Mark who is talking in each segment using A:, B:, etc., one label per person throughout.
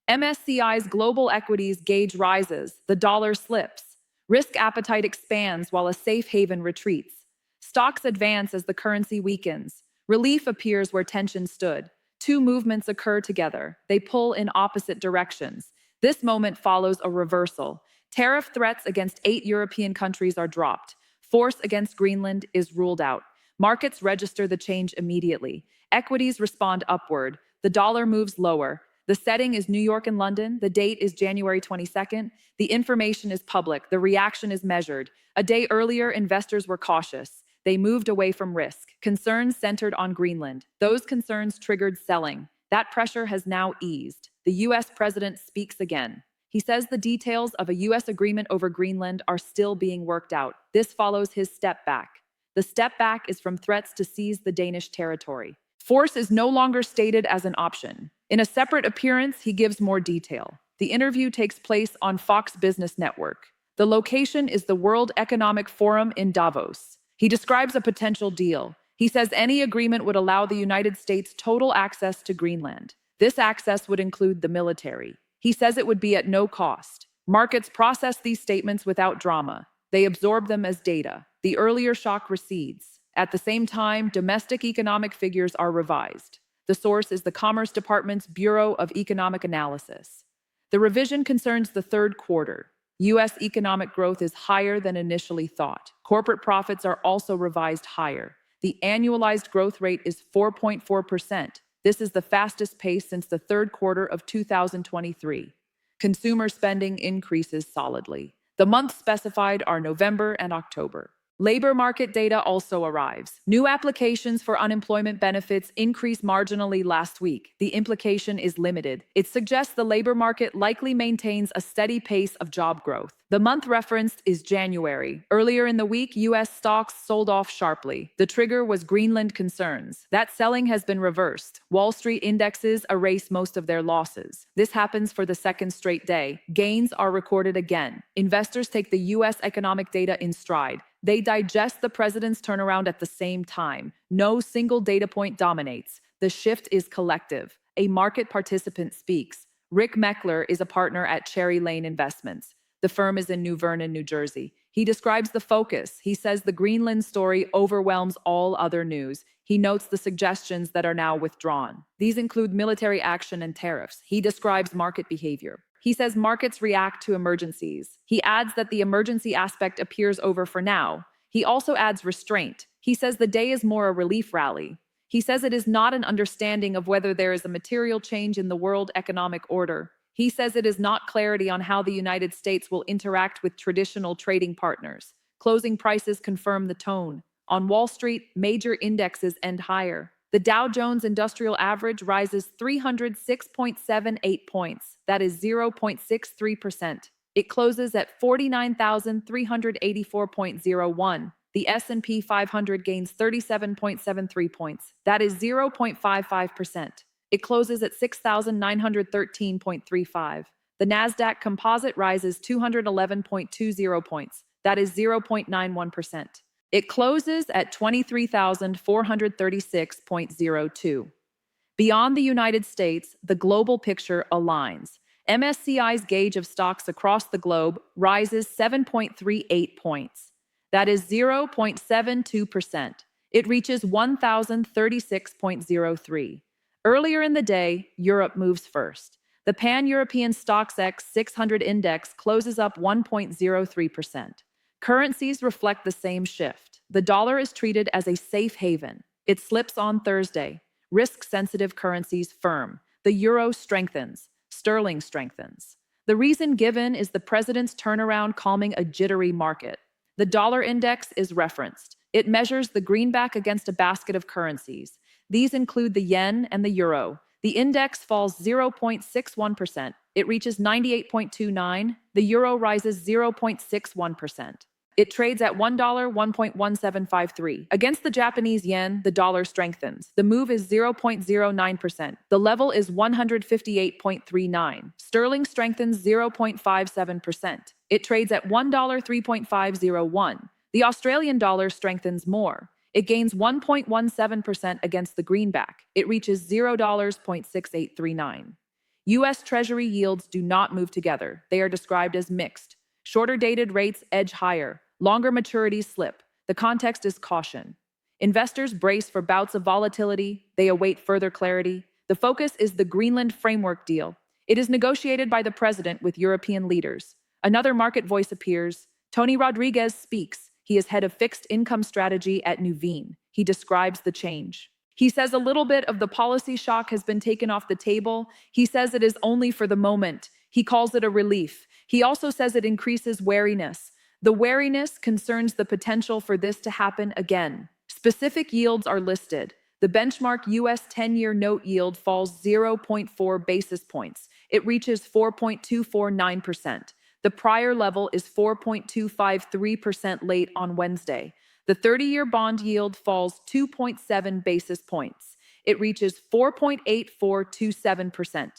A: MSCI's global equities gauge rises, the dollar slips. Risk appetite expands while a safe haven retreats. Stocks advance as the currency weakens. Relief appears where tension stood. Two movements occur together. They pull in opposite directions. This moment follows a reversal. Tariff threats against 8 European countries are dropped. Force against Greenland is ruled out. Markets register the change immediately. Equities respond upward. The dollar moves lower. The setting is New York and London. The date is January 22nd. The information is public. The reaction is measured. A day earlier, investors were cautious. They moved away from risk. Concerns centered on Greenland. Those concerns triggered selling. That pressure has now eased. The U.S. president speaks again. He says the details of a U.S. agreement over Greenland are still being worked out. This follows his step back. The step back is from threats to seize the Danish territory. Force is no longer stated as an option. In a separate appearance, he gives more detail. The interview takes place on Fox Business Network. The location is the World Economic Forum in Davos. He describes a potential deal. He says any agreement would allow the United States total access to Greenland. This access would include the military. He says it would be at no cost. Markets process these statements without drama. They absorb them as data. The earlier shock recedes. At the same time, domestic economic figures are revised. The source is the Commerce Department's Bureau of Economic Analysis. The revision concerns the third quarter. U.S. economic growth is higher than initially thought. Corporate profits are also revised higher. The annualized growth rate is 4.4%. This is the fastest pace since the third quarter of 2023. Consumer spending increases solidly. The months specified are November and October. Labor market data also arrives. New applications for unemployment benefits increased marginally last week. The implication is limited. It suggests the labor market likely maintains a steady pace of job growth. The month referenced is January. Earlier in the week, U.S. stocks sold off sharply. The trigger was Greenland concerns. That selling has been reversed. Wall Street indexes erase most of their losses. This happens for the second straight day. Gains are recorded again. Investors take the U.S. economic data in stride. They digest the president's turnaround at the same time. No single data point dominates. The shift is collective. A market participant speaks. Rick Meckler is a partner at Cherry Lane Investments. The firm is in New Vernon, New Jersey. He describes the focus. He says the Greenland story overwhelms all other news. He notes the suggestions that are now withdrawn. These include military action and tariffs. He describes market behavior. He says markets react to emergencies. He adds that the emergency aspect appears over for now. He also adds restraint. He says the day is more a relief rally. He says it is not an understanding of whether there is a material change in the world economic order. He says it is not clarity on how the United States will interact with traditional trading partners. Closing prices confirm the tone. On Wall Street, major indexes end higher. The Dow Jones Industrial Average rises 306.78 points. That is 0.63%. It closes at 49,384.01. The S&P 500 gains 37.73 points. That is 0.55%. It closes at 6,913.35. The Nasdaq Composite rises 211.20 points. That is 0.91%. It closes at 23,436.02. Beyond the United States, the global picture aligns. MSCI's gauge of stocks across the globe rises 7.38 points. That is 0.72%. It reaches 1,036.03. Earlier in the day, Europe moves first. The Pan-European StoxX 600 index closes up 1.03%. Currencies reflect the same shift. The dollar is treated as a safe haven. It slips on Thursday. Risk-sensitive currencies firm. The euro strengthens. Sterling strengthens. The reason given is the president's turnaround calming a jittery market. The dollar index is referenced. It measures the greenback against a basket of currencies. These include the yen and the euro. The index falls 0.61%. It reaches 98.29. The euro rises 0.61%. It trades at $1.1753. Against the Japanese yen, the dollar strengthens. The move is 0.09%. The level is 158.39. Sterling strengthens 0.57%. It trades at $1.3.501. The Australian dollar strengthens more. It gains 1.17% against the greenback. It reaches $0.6839. U.S. Treasury yields do not move together. They are described as mixed. Shorter dated rates edge higher. Longer maturities slip. The context is caution. Investors brace for bouts of volatility. They await further clarity. The focus is the Greenland framework deal. It is negotiated by the president with European leaders. Another market voice appears. Tony Rodriguez speaks. He is head of fixed income strategy at Nuveen. He describes the change. He says a little bit of the policy shock has been taken off the table. He says it is only for the moment. He calls it a relief. He also says it increases wariness. The wariness concerns the potential for this to happen again. Specific yields are listed. The benchmark U.S. 10-year note yield falls 0.4 basis points. It reaches 4.249%. The prior level is 4.253% late on Wednesday. The 30-year bond yield falls 2.7 basis points. It reaches 4.8427%.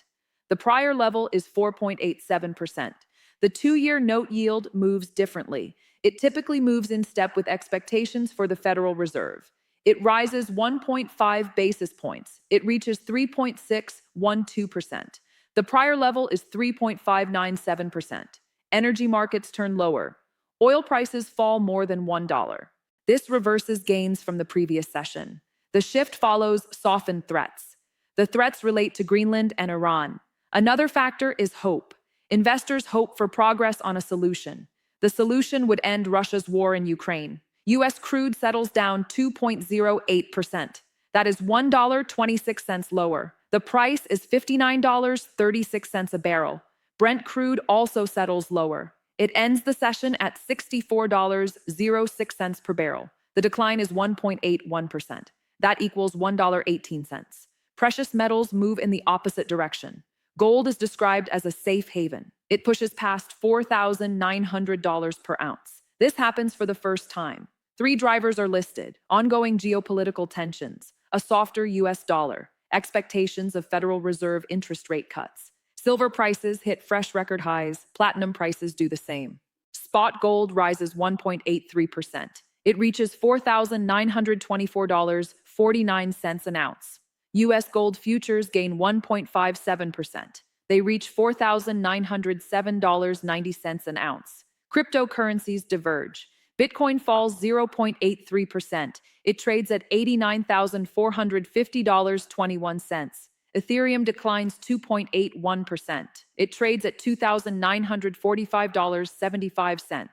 A: The prior level is 4.87%. The 2-year note yield moves differently. It typically moves in step with expectations for the Federal Reserve. It rises 1.5 basis points. It reaches 3.612%. The prior level is 3.597%. Energy markets turn lower. Oil prices fall more than $1. This reverses gains from the previous session. The shift follows softened threats. The threats relate to Greenland and Iran. Another factor is hope. Investors hope for progress on a solution. The solution would end Russia's war in Ukraine. U.S. crude settles down 2.08%. That is $1.26 lower. The price is $59.36 a barrel. Brent crude also settles lower. It ends the session at $64.06 per barrel. The decline is 1.81%. That equals $1.18. Precious metals move in the opposite direction. Gold is described as a safe haven. It pushes past $4,900 per ounce. This happens for the first time. 3 drivers are listed: ongoing geopolitical tensions, a softer U.S. dollar, expectations of Federal Reserve interest rate cuts. Silver prices hit fresh record highs. Platinum prices do the same. Spot gold rises 1.83%. It reaches $4,924.49 an ounce. U.S. gold futures gain 1.57%. They reach $4,907.90 an ounce. Cryptocurrencies diverge. Bitcoin falls 0.83%. It trades at $89,450.21. Ethereum declines 2.81%. It trades at $2,945.75.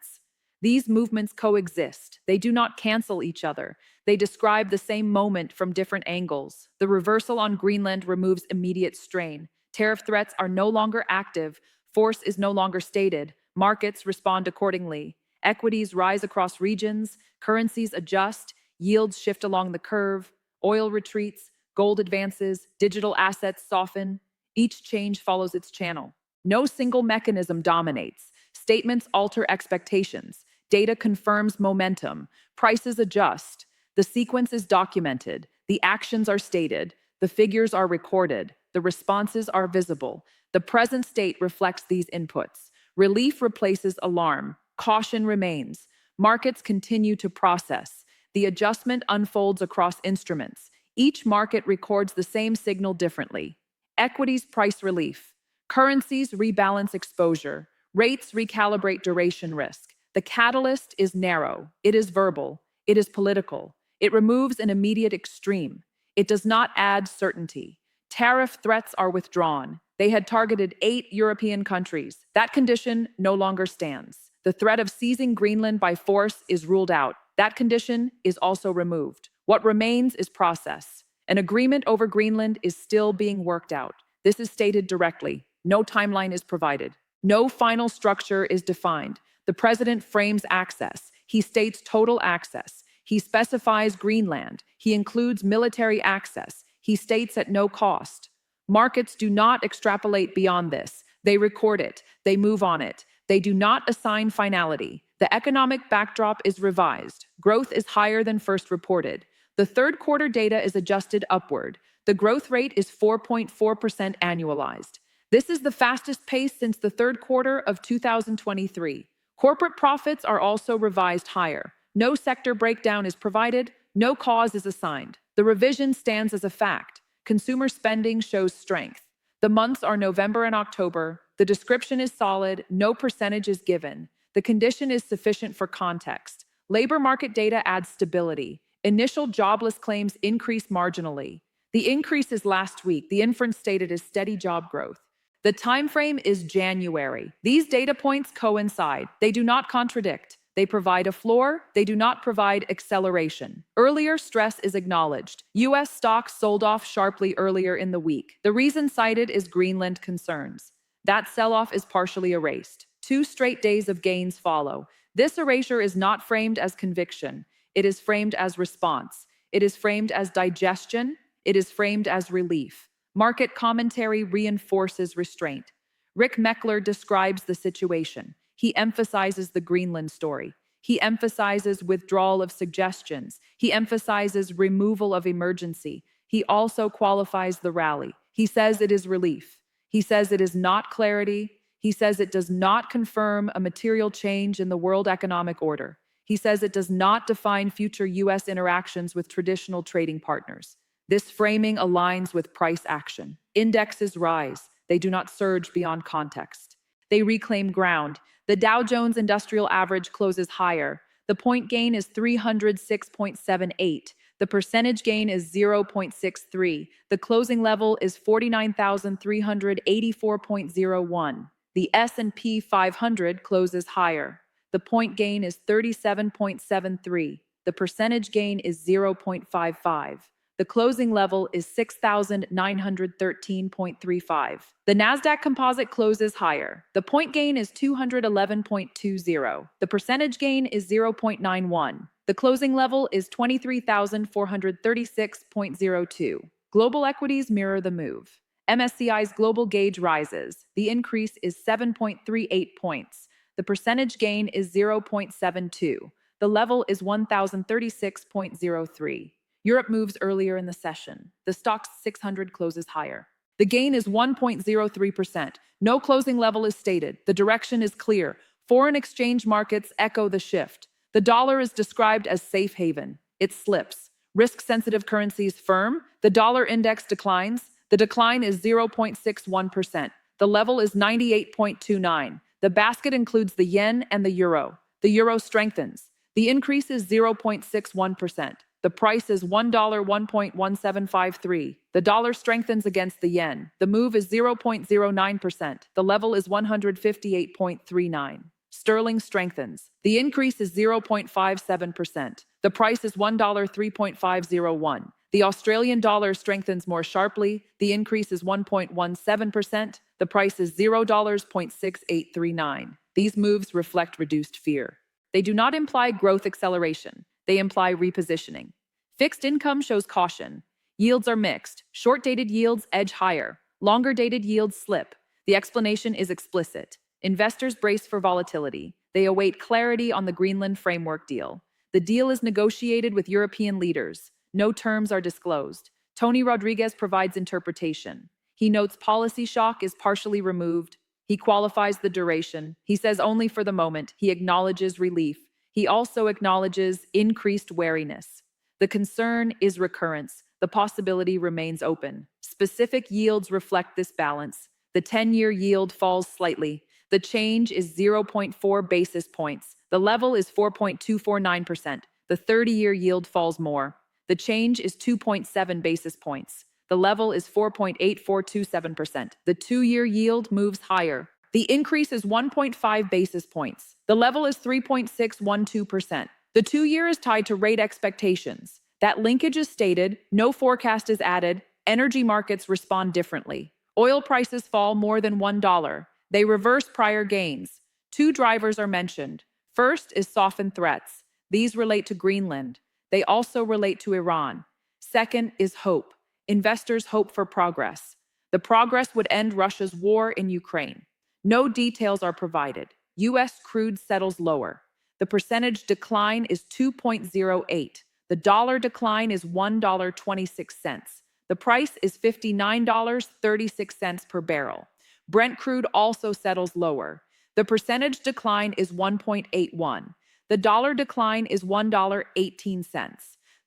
A: These movements coexist. They do not cancel each other. They describe the same moment from different angles. The reversal on Greenland removes immediate strain. Tariff threats are no longer active. Force is no longer stated. Markets respond accordingly. Equities rise across regions. Currencies adjust. Yields shift along the curve. Oil retreats. Gold advances. Digital assets soften. Each change follows its channel. No single mechanism dominates. Statements alter expectations. Data confirms momentum. Prices adjust. The sequence is documented. The actions are stated. The figures are recorded. The responses are visible. The present state reflects these inputs. Relief replaces alarm. Caution remains. Markets continue to process. The adjustment unfolds across instruments. Each market records the same signal differently. Equities price relief. Currencies rebalance exposure. Rates recalibrate duration risk. The catalyst is narrow. It is verbal. It is political. It removes an immediate extreme. It does not add certainty. Tariff threats are withdrawn. They had targeted 8 European countries. That condition no longer stands. The threat of seizing Greenland by force is ruled out. That condition is also removed. What remains is process. An agreement over Greenland is still being worked out. This is stated directly. No timeline is provided. No final structure is defined. The president frames access. He states total access. He specifies Greenland. He includes military access. He states at no cost. Markets do not extrapolate beyond this. They record it. They move on it. They do not assign finality. The economic backdrop is revised. Growth is higher than first reported. The third quarter data is adjusted upward. The growth rate is 4.4% annualized. This is the fastest pace since the third quarter of 2023. Corporate profits are also revised higher. No sector breakdown is provided. No cause is assigned. The revision stands as a fact. Consumer spending shows strength. The months are November and October. The description is solid, no percentage is given. The condition is sufficient for context. Labor market data adds stability. Initial jobless claims increase marginally. The increase is last week. The inference stated is steady job growth. The time frame is January. These data points coincide. They do not contradict. They provide a floor. They do not provide acceleration. Earlier stress is acknowledged. U.S. stocks sold off sharply earlier in the week. The reason cited is Greenland concerns. That sell-off is partially erased. 2 straight days of gains follow. This erasure is not framed as conviction. It is framed as response. It is framed as digestion. It is framed as relief. Market commentary reinforces restraint. Rick Meckler describes the situation. He emphasizes the Greenland story. He emphasizes withdrawal of suggestions. He emphasizes removal of emergency. He also qualifies the rally. He says it is relief. He says it is not clarity. He says it does not confirm a material change in the world economic order. He says it does not define future U.S. interactions with traditional trading partners. This framing aligns with price action. Indexes rise. They do not surge beyond context. They reclaim ground. The Dow Jones Industrial Average closes higher. The point gain is 306.78. The percentage gain is 0.63. The closing level is 49,384.01. The S&P 500 closes higher. The point gain is 37.73. The percentage gain is 0.55. The closing level is 6,913.35. The Nasdaq Composite closes higher. The point gain is 211.20. The percentage gain is 0.91. The closing level is 23,436.02. Global equities mirror the move. MSCI's global gauge rises. The increase is 7.38 points. The percentage gain is 0.72. The level is 1,036.03. Europe moves earlier in the session. The Stoxx 600 closes higher. The gain is 1.03%. No closing level is stated. The direction is clear. Foreign exchange markets echo the shift. The dollar is described as safe haven. It slips. Risk-sensitive currencies firm. The dollar index declines. The decline is 0.61%. The level is 98.29. The basket includes the yen and the euro. The euro strengthens. The increase is 0.61%. The price is $1.1753. The dollar strengthens against the yen. The move is 0.09%. The level is 158.39. Sterling strengthens. The increase is 0.57%. The price is $1.3.501. The Australian dollar strengthens more sharply. The increase is 1.17%. The price is $0.6839. These moves reflect reduced fear. They do not imply growth acceleration. They imply repositioning. Fixed income shows caution. Yields are mixed. Short-dated yields edge higher. Longer-dated yields slip. The explanation is explicit. Investors brace for volatility. They await clarity on the Greenland framework deal. The deal is negotiated with European leaders. No terms are disclosed. Tony Rodriguez provides interpretation. He notes policy shock is partially removed. He qualifies the duration. He says only for the moment. He acknowledges relief. He also acknowledges increased wariness. The concern is recurrence. The possibility remains open. Specific yields reflect this balance. The 10-year yield falls slightly. The change is 0.4 basis points. The level is 4.249%. The 30-year yield falls more. The change is 2.7 basis points. The level is 4.8427%. The 2-year yield moves higher. The increase is 1.5 basis points. The level is 3.612%. The 2-year is tied to rate expectations. That linkage is stated, no forecast is added. Energy markets respond differently. Oil prices fall more than $1. They reverse prior gains. 2 drivers are mentioned. First is softened threats. These relate to Greenland. They also relate to Iran. Second is hope. Investors hope for progress. The progress would end Russia's war in Ukraine. No details are provided. U.S. crude settles lower. The percentage decline is 2.08. The dollar decline is $1.26. The price is $59.36 per barrel. Brent crude also settles lower. The percentage decline is 1.81. The dollar decline is $1.18.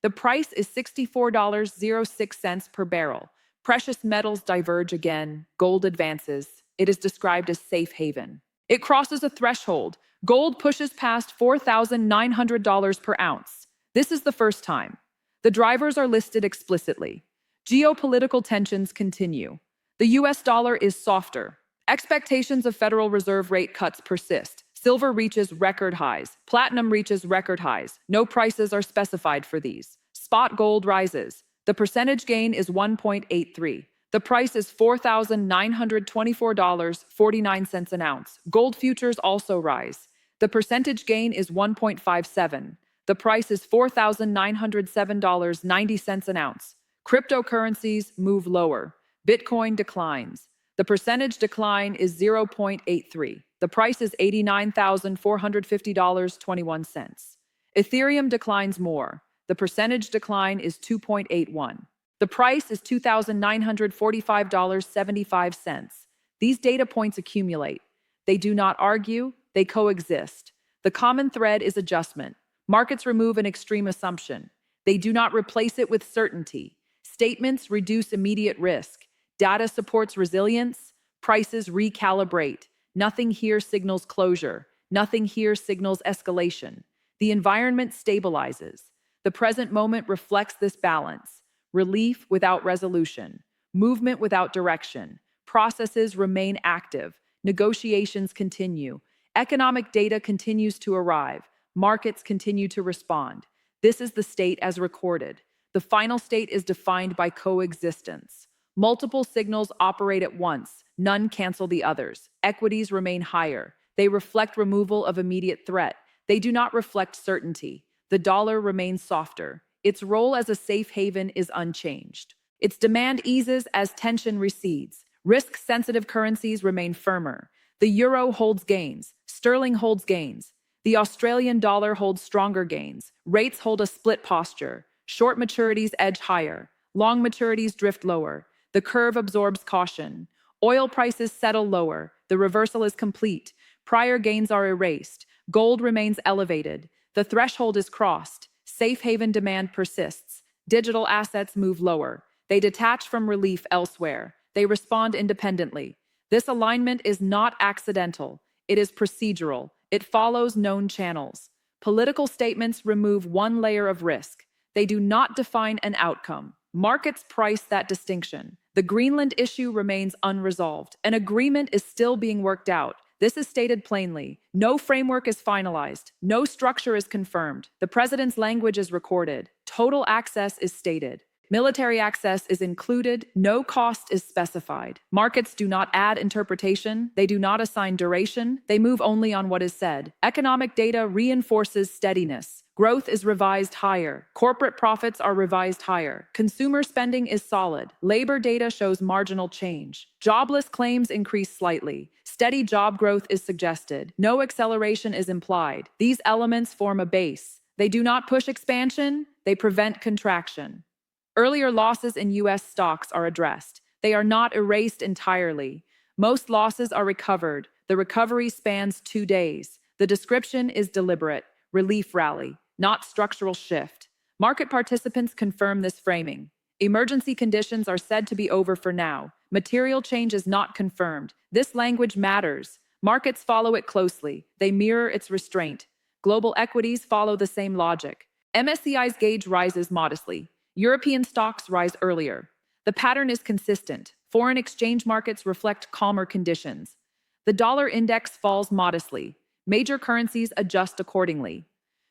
A: The price is $64.06 per barrel. Precious metals diverge again. Gold advances. It is described as safe haven. It crosses a threshold. Gold pushes past $4,900 per ounce. This is the first time. The drivers are listed explicitly. Geopolitical tensions continue. The US dollar is softer. Expectations of Federal Reserve rate cuts persist. Silver reaches record highs. Platinum reaches record highs. No prices are specified for these. Spot gold rises. The percentage gain is 1.83. The price is $4,924.49 an ounce. Gold futures also rise. The percentage gain is 1.57. The price is $4,907.90 an ounce. Cryptocurrencies move lower. Bitcoin declines. The percentage decline is 0.83. The price is $89,450.21. Ethereum declines more. The percentage decline is 2.81. The price is $2,945.75. These data points accumulate. They do not argue, they coexist. The common thread is adjustment. Markets remove an extreme assumption. They do not replace it with certainty. Statements reduce immediate risk. Data supports resilience. Prices recalibrate. Nothing here signals closure. Nothing here signals escalation. The environment stabilizes. The present moment reflects this balance. Relief without resolution. Movement without direction. Processes remain active. Negotiations continue. Economic data continues to arrive. Markets continue to respond. This is the state as recorded. The final state is defined by coexistence. Multiple signals operate at once. None cancel the others. Equities remain higher. They reflect removal of immediate threat. They do not reflect certainty. The dollar remains softer. Its role as a safe haven is unchanged. Its demand eases as tension recedes. Risk-sensitive currencies remain firmer. The euro holds gains. Sterling holds gains. The Australian dollar holds stronger gains. Rates hold a split posture. Short maturities edge higher. Long maturities drift lower. The curve absorbs caution. Oil prices settle lower. The reversal is complete. Prior gains are erased. Gold remains elevated. The threshold is crossed. Safe haven demand persists. Digital assets move lower. They detach from relief elsewhere. They respond independently. This alignment is not accidental. It is procedural. It follows known channels. Political statements remove one layer of risk. They do not define an outcome. Markets price that distinction. The Greenland issue remains unresolved. An agreement is still being worked out. This is stated plainly. No framework is finalized. No structure is confirmed. The president's language is recorded. Total access is stated. Military access is included. No cost is specified. Markets do not add interpretation. They do not assign duration. They move only on what is said. Economic data reinforces steadiness. Growth is revised higher. Corporate profits are revised higher. Consumer spending is solid. Labor data shows marginal change. Jobless claims increase slightly. Steady job growth is suggested. No acceleration is implied. These elements form a base. They do not push expansion. They prevent contraction. Earlier losses in U.S. stocks are addressed. They are not erased entirely. Most losses are recovered. The recovery spans 2 days. The description is deliberate. Relief rally, not structural shift. Market participants confirm this framing. Emergency conditions are said to be over for now. Material change is not confirmed. This language matters. Markets follow it closely. They mirror its restraint. Global equities follow the same logic. MSCI's gauge rises modestly. European stocks rise earlier. The pattern is consistent. Foreign exchange markets reflect calmer conditions. The dollar index falls modestly. Major currencies adjust accordingly.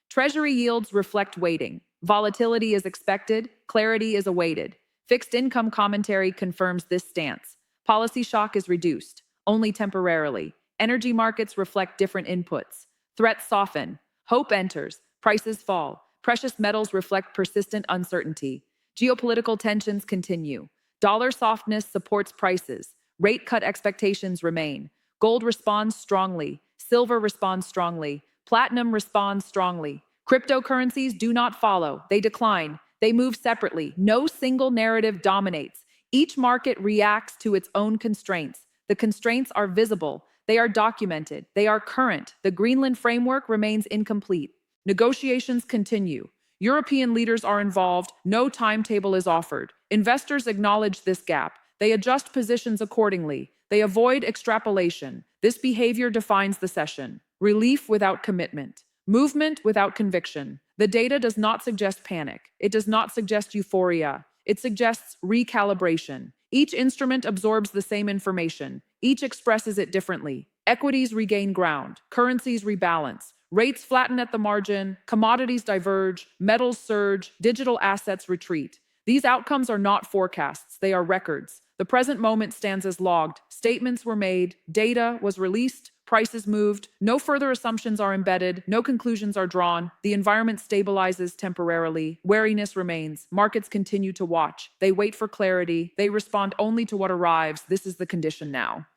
A: Treasury yields reflect weighting. Volatility is expected. Clarity is awaited. Fixed income commentary confirms this stance. Policy shock is reduced, only temporarily. Energy markets reflect different inputs. Threats soften. Hope enters. Prices fall. Precious metals reflect persistent uncertainty. Geopolitical tensions continue. Dollar softness supports prices. Rate cut expectations remain. Gold responds strongly. Silver responds strongly. Platinum responds strongly. Cryptocurrencies do not follow. They decline. They move separately. No single narrative dominates. Each market reacts to its own constraints. The constraints are visible. They are documented. They are current. The Greenland framework remains incomplete. Negotiations continue. European leaders are involved. No timetable is offered. Investors acknowledge this gap. They adjust positions accordingly. They avoid extrapolation. This behavior defines the session. Relief without commitment. Movement without conviction. The data does not suggest panic. It does not suggest euphoria. It suggests recalibration. Each instrument absorbs the same information. Each expresses it differently. Equities regain ground. Currencies rebalance. Rates flatten at the margin. Commodities diverge. Metals surge. Digital assets retreat. These outcomes are not forecasts. They are records. The present moment stands as logged. Statements were made. Data was released. Prices moved. No further assumptions are embedded. No conclusions are drawn. The environment stabilizes temporarily. Wariness remains. Markets continue to watch. They wait for clarity. They respond only to what arrives. This is the condition now.